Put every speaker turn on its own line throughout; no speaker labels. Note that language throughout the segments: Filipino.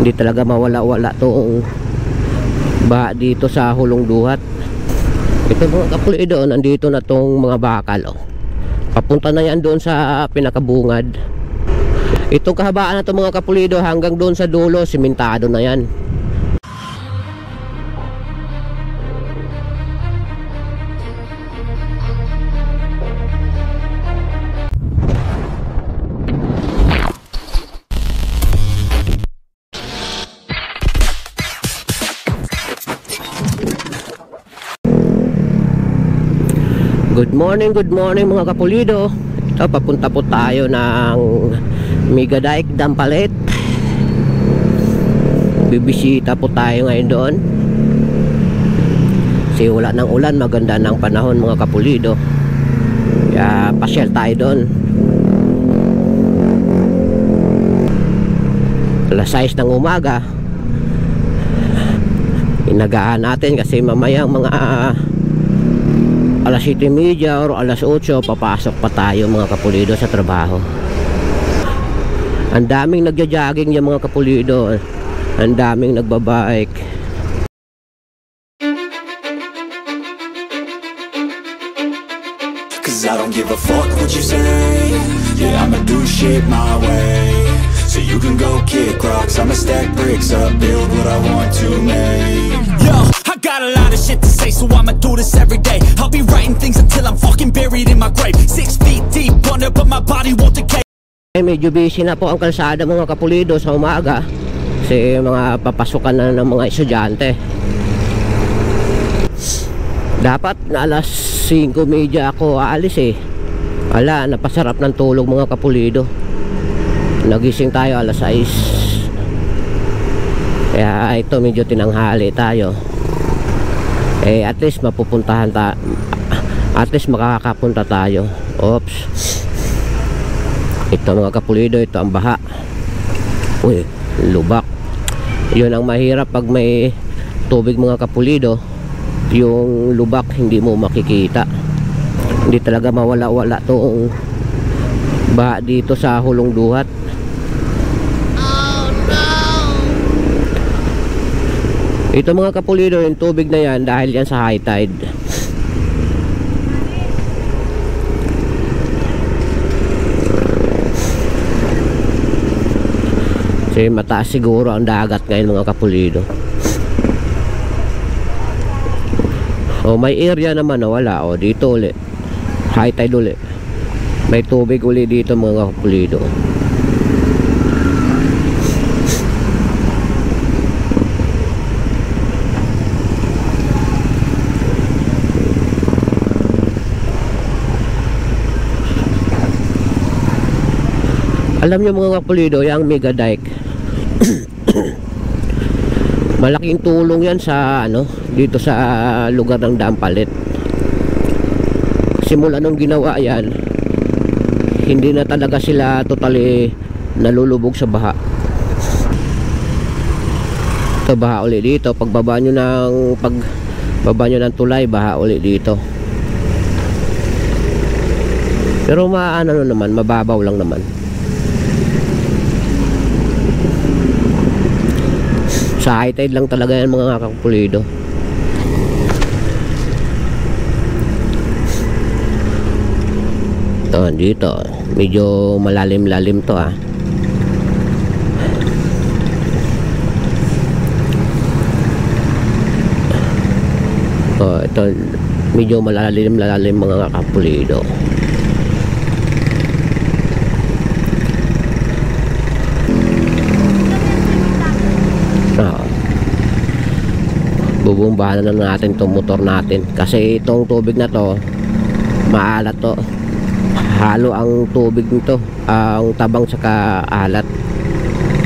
Hindi talaga mawala-wala tong baha dito sa Hulong Duhat. Ito mga kapulido, nandito na tong mga bakal, oh. Papunta na yan doon sa pinakabungad. Itong kahabaan na to mga kapulido hanggang doon sa dulo, simentado na yan. Good morning mga kapulido. Ito, papunta po tayo ng Megadike Dampalit. Bibisita po tayo ngayon doon. Kasi wala ng ulan, maganda ng panahon mga kapulido. Kaya pasyal tayo doon. Alas 6 ng umaga. Inagaan natin kasi mamayang mga alas 7:30 o alas 8 papasok pa tayo mga kapulido sa trabaho. Ang daming nagja-jogging yung mga kapulido. Ang daming nagbabike.
Cause I don't give a fuck what you say. Yeah, I'ma do shit my way. So you can go kick rocks, I'ma stack bricks up, build what I want to make. Yo, I got a lot of shit to say, so I'ma do this every day. I'll be writing things until I'm fucking buried in my grave. 6 feet deep under, but my body won't decay.
Medyo busy na po ang kalsada mga kapulido sa umaga. Kasi mga papasukan na ng mga estudyante. Dapat na alas 5:30 ako aalis eh. Wala, napasarap ng tulog mga kapulido. Nagising tayo alas 6. Kaya ito medyo tinanghali tayo. Eh at least mapupuntahan at least makakapunta tayo. Oops. Ito mga kapulido, ito ang baha. Uy, lubak. Yun ang mahirap pag may tubig mga kapulido. Yung lubak hindi mo makikita. Hindi talaga mawala-wala tong baha dito sa Hulong Duhat. Ito mga kapulido, yung tubig na yan dahil yan sa high tide. Kasi mataas siguro ang dagat ngayon mga kapulido. O may area naman na wala. O dito ulit high tide ulit. May tubig ulit dito mga kapulido. Alam nyo mga kapulido, yung Megadike malaking tulong yan sa dito sa lugar ng Dampalit. Simula nung ginawa yan, hindi na talaga sila totally nalulubog sa baha. Ito baha ulit dito. Pagbaba nyo ng tulay, baha ulit dito. Pero naman, mababaw lang naman. Sa high tide lang talaga yan mga kapulido. Ito, dito medyo malalim-lalim to ah. Ito medyo malalim-lalim mga kapulido. Bubumbahan na natin itong motor natin kasi itong tubig na to maalat to. Halo ang tubig nito, ang tabang saka alat.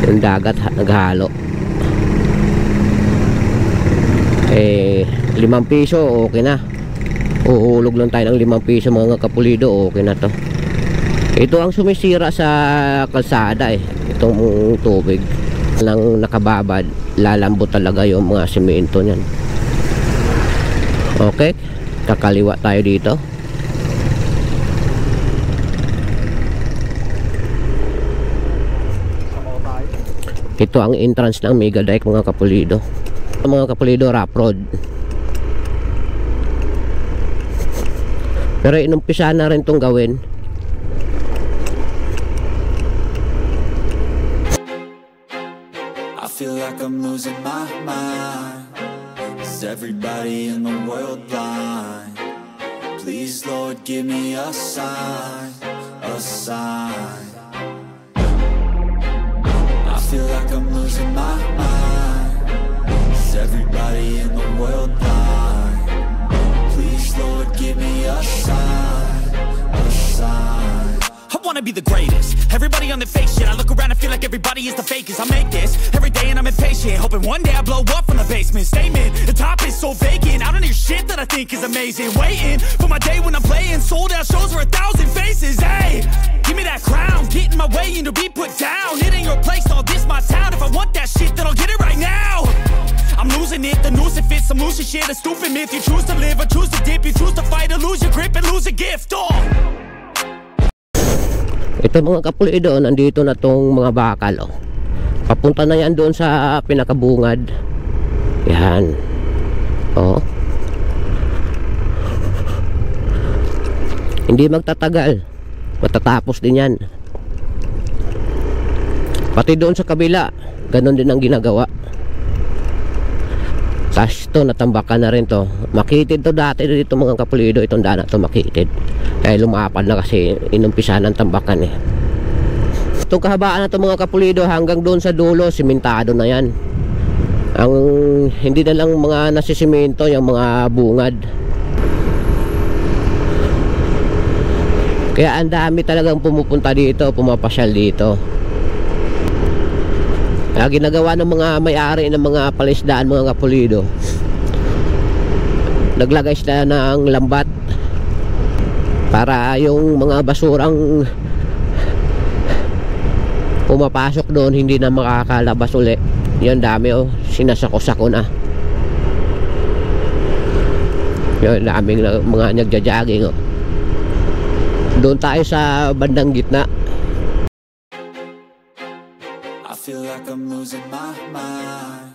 Yung dagat naghalo. 5 piso okay na. Uhulog lang tayo ng 5 piso mga kapulido, okay na to. Ito ang sumisira sa kalsada itong tubig lang nakababad, lalambot talaga yung mga semento niyan. Okay, kakaliwa tayo dito. Ito ang entrance ng Mega Dike mga kapulido. Mga kapulido, rough road. Pero inumpisa na rin itong gawin.
I feel like I'm losing my mind. Is everybody in the world blind? Please, Lord, give me a sign, a sign. I feel like I'm losing my mind. Is everybody in the world blind? Please, Lord, give me a sign, a sign.
I wanna be the greatest. Everybody on the fake shit. I look around and feel like everybody is the fakest. I make this every day and I'm impatient, hoping one day I blow up from the basement. Statement, the top is so vacant. I don't hear shit that I think is amazing. Waiting for my day when I'm playing sold out shows for 1,000 faces. Hey, give me that crown, get in my way and to be put down. It ain't your place, all this my town. If I want that shit, then I'll get it right now. I'm losing it, the noose it fits. I'm losing shit, a stupid myth. You choose to live or choose to dip. You choose to fight or lose your grip and lose a gift. Oh.
Ito mga kapulido, nandito na tong mga bakal. Oh. Papunta na yan doon sa pinakabungad. Yan. Oh. Hindi magtatagal. Matatapos din yan. Pati doon sa kabila, ganon din ang ginagawa. Tapos ito, natambakan na rin to. Makitid to dati dito mga kapulido. Itong daan na to makitid. Kaya lumapad na kasi inumpisa ng tambakan eh. Itong kahabaan na to mga kapulido hanggang doon sa dulo, simentado na yan. Ang hindi na lang mga nasisimento, yung mga bungad. Kaya ang dami talagang pumupunta dito, pumapasyal dito. Kaya ginagawa ng mga may-ari ng mga palisdaan mga kapulido, naglagay sila ng lambat para yung mga basurang pumapasok doon hindi na makakalabas uli. Yan dami oh, sinasako-sako na. Yan daming mga nagja-jogging oh. Doon tayo sa bandang gitna.
I feel like I'm losing my mind.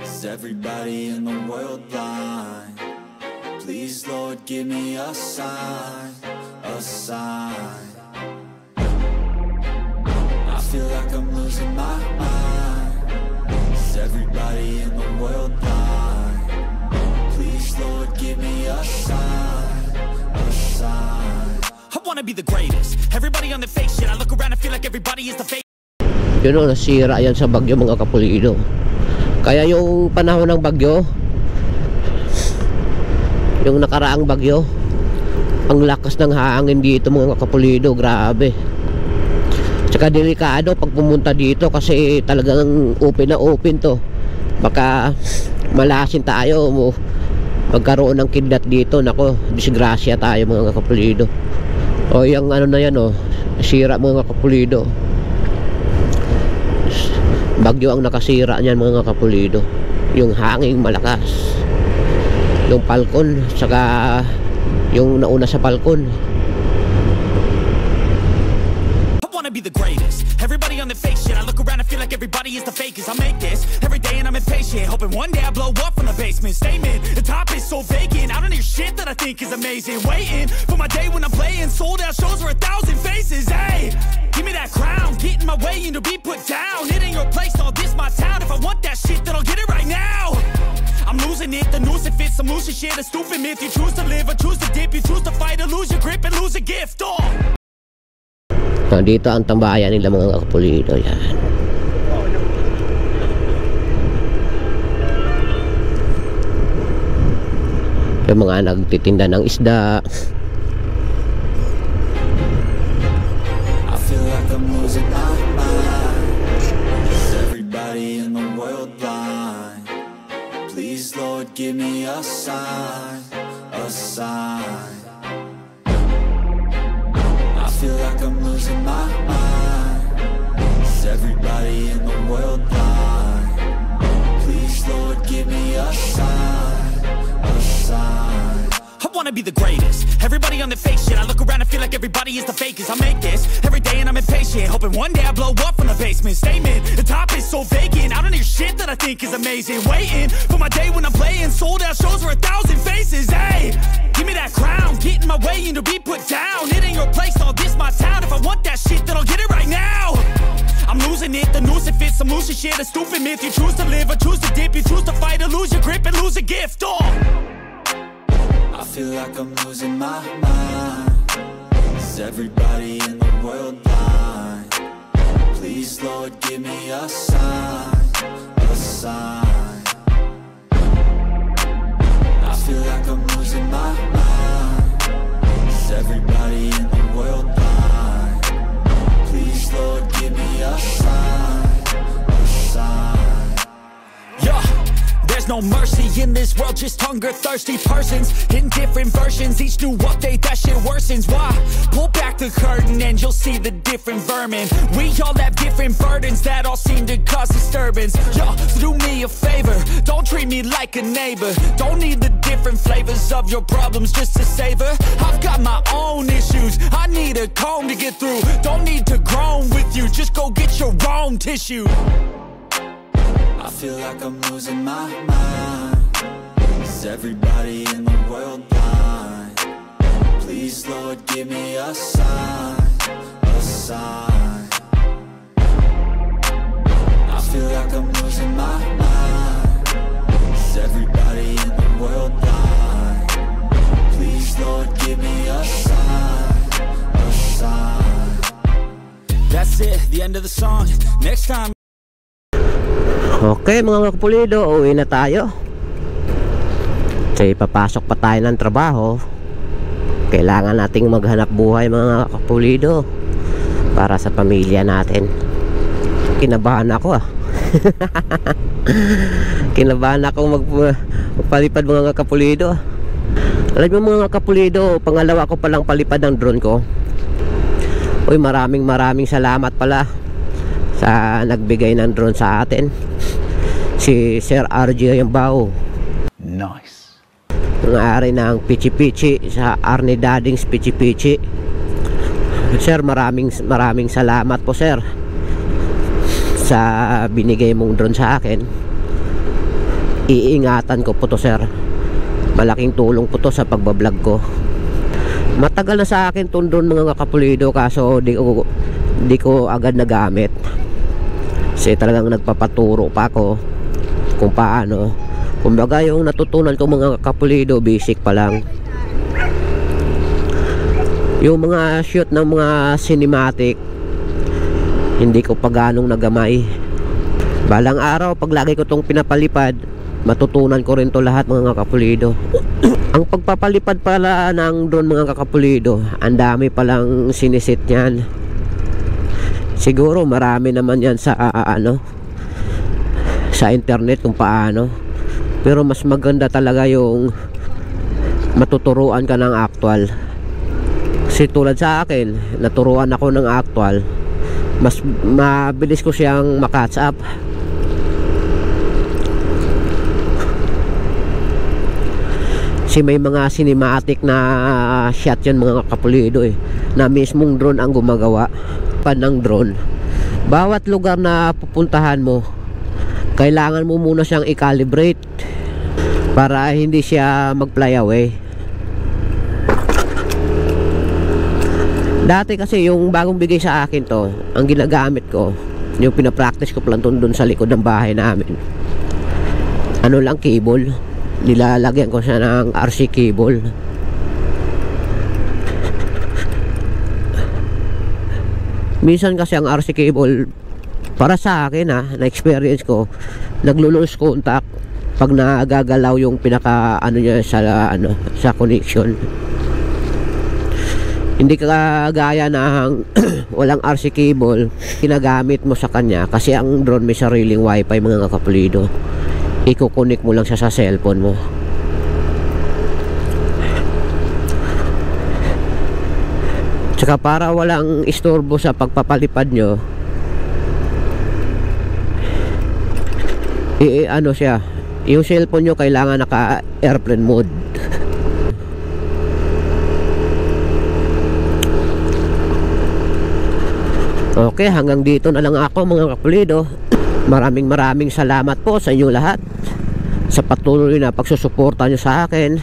Is everybody in the world blind? Please, Lord, give me a sign, a sign. I feel like I'm losing my mind. Is everybody in the world blind? Please, Lord, give me a sign, a sign.
I wanna be the greatest. Everybody on the fake shit. I look around and feel like everybody is the fake.
Yun o, nasira yan sa bagyo mga kapulido. Kaya yung panahon ng bagyo, yung nakaraang bagyo, ang lakas ng hangin dito mga kapulido, grabe. Tsaka delikado pag pumunta dito kasi talagang open na open to. Baka malasin tayo, magkaroon ng kidnap dito. Nako, disgrasya tayo mga kapulido. O yung ano na yan o, sira mga kapulido. Bagyo ang nakasira niyan mga kapulido. Yung hangin malakas, yung palkon, saka yung nauna sa palkon.
I wanna be the greatest. Everybody on the fake shit. I look around and feel like everybody is the fakest. I make this every day and I'm impatient, hoping one day I blow up from the basement. Statement, the top is so vacant. I don't hear shit that I think is amazing. Waiting for my day when I'm playing sold out shows for 1,000 faces. Hey, give me that crown, get in my way and to be put down. It ain't your place, all this my town. If I want that shit, then I'll get it right now. I'm losing it, the noose it fits. I'm losing shit, a stupid myth. You choose to live or choose to dip. You choose to fight or lose your grip and lose a gift. Oh.
Dito ang tambayan nila mga kapulido. Yan. Yung mga nagtitinda ng isda.
I feel like I'm losing my mind. Is everybody in the world blind? Please, Lord, give me a sign, a sign. I feel like I'm losing my mind. Is everybody in the world blind? Please, Lord, give me a sign, a sign.
I wanna be the greatest. Everybody on the fake shit. I look around and feel like everybody is the fakest. I make this every day and I'm impatient, hoping one day I blow up from the basement. Statement, the top is so vacant, I don't hear shit that I think is amazing. Waiting for my day when I'm playing sold out shows for 1,000 faces. Hey, give me that crown, get in my way and to be put down. It ain't your place, all this my town. If I want that shit, then I'll get it right now. I'm losing it, the noose it fits, some loose shit, a stupid myth. You choose to live or choose to dip, you choose to fight or lose your grip and lose a gift. Oh,
I feel like I'm losing my mind. Is everybody in the world blind? Please, Lord, give me a sign, a sign. I feel like I'm losing my mind. Is everybody in the world blind? Please, Lord, give me a sign, a sign.
yeah. There's no mercy in this world, just hunger-thirsty persons in different versions. Each new update, that shit worsens. Why? Pull back the curtain and you'll see the different vermin. We all have different burdens that all seem to cause disturbance. Yo, so do me a favor, don't treat me like a neighbor. Don't need the different flavors of your problems just to savor. I've got my own issues, I need a comb to get through. Don't need to groan with you, just go get your own tissue.
I feel like I'm losing my mind. Is everybody in the world blind? Please, Lord, give me a sign, a sign. I feel like I'm losing my mind. Is everybody in the world blind? Please, Lord, give me a sign, a sign.
That's it, the end of the song. Next time.
Okay mga kapulido, uwi na tayo. Kasi papasok pa tayo ng trabaho. Kailangan nating maghanap buhay mga kapulido para sa pamilya natin. Kinabahan ako Kinabahan ako magpalipad mga kapulido. Alam mo mga kapulido, pangalawa ko palang palipad ng drone ko. Uy, maraming salamat pala sa nagbigay ng drone sa atin, si Sir RJ Yambao.
Nice.
Ang-ari ng Pichi Pichi sa Arnie Dading's Pichi Pichi. Sir, maraming salamat po sir sa binigay mong drone sa akin. Iingatan ko po to sir. Malaking tulong po to sa pagbablog ko. Matagal na sa akin tong drone mga kapulido, kaso di ko agad nagamit. Kasi talagang nagpapaturo pa ako kung paano. Kumbaga yung natutunan ko mga kapulido, basic pa lang. Yung mga shoot ng mga cinematic, hindi ko pa ganong nagamay. Balang araw, pag lagi ko tong pinapalipad, matutunan ko rin to lahat mga kapulido. Ang pagpapalipad pala ng drone mga kapulido, ang dami palang sinisit niyan. Siguro marami naman yan sa sa internet kung paano. Pero mas maganda talaga yung matuturuan ka ng actual. Kasi tulad sa akin, naturuan ako ng actual, mas mabilis ko siyang makatch up. Kasi may mga cinematic na shot yan mga kapulido na mismong drone ang gumagawa ng drone. Bawat lugar na pupuntahan mo, kailangan mo muna siyang i-calibrate para hindi siya mag-fly away. Dati kasi yung bagong bigay sa akin to, ang ginagamit ko, yung pinapractice ko lang doon sa likod ng bahay namin, ano lang, cable. Nilalagyan ko siya ng RC cable. Minsan kasi ang RC cable, para sa akin na experience ko, naglo-lose contact pag nagagalaw yung pinaka niya sa connection. Hindi kagaya ng walang RC cable ginagamit mo sa kanya, kasi ang drone may sariling wifi mga kapulido. Iko-connect mo lang siya sa cellphone mo. Tsaka para walang istorbo sa pagpapalipad nyo, ano siya, yung cellphone nyo kailangan naka airplane mode. Okay, hanggang dito na lang ako mga kapulido. Maraming salamat po sa inyo lahat sa patuloy na pagsusuporta nyo sa akin.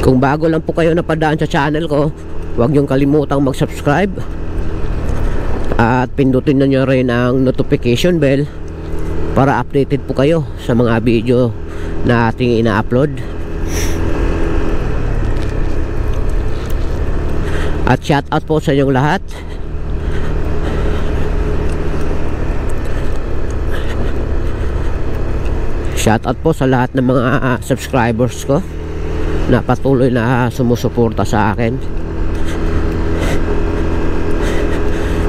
Kung bago lang po kayo napadaan sa channel ko, huwag nyong kalimutang mag-subscribe at pindutin na nyo rin ang notification bell para updated po kayo sa mga video na ating ina-upload. At shout out po sa inyong lahat. Shout out po sa lahat ng mga subscribers ko na patuloy na sumusuporta sa akin.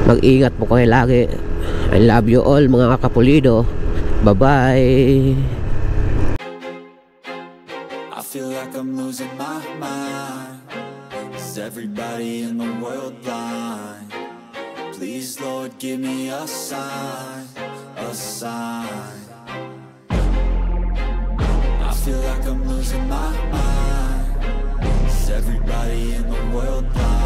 Mag-ingat po kayo lagi. I love you all mga kapulido. Bye bye.
I feel like I'm losing my mind. Is everybody in the world blind? Please Lord give me a sign, a sign. I feel like I'm losing my mind. Is everybody in the world blind?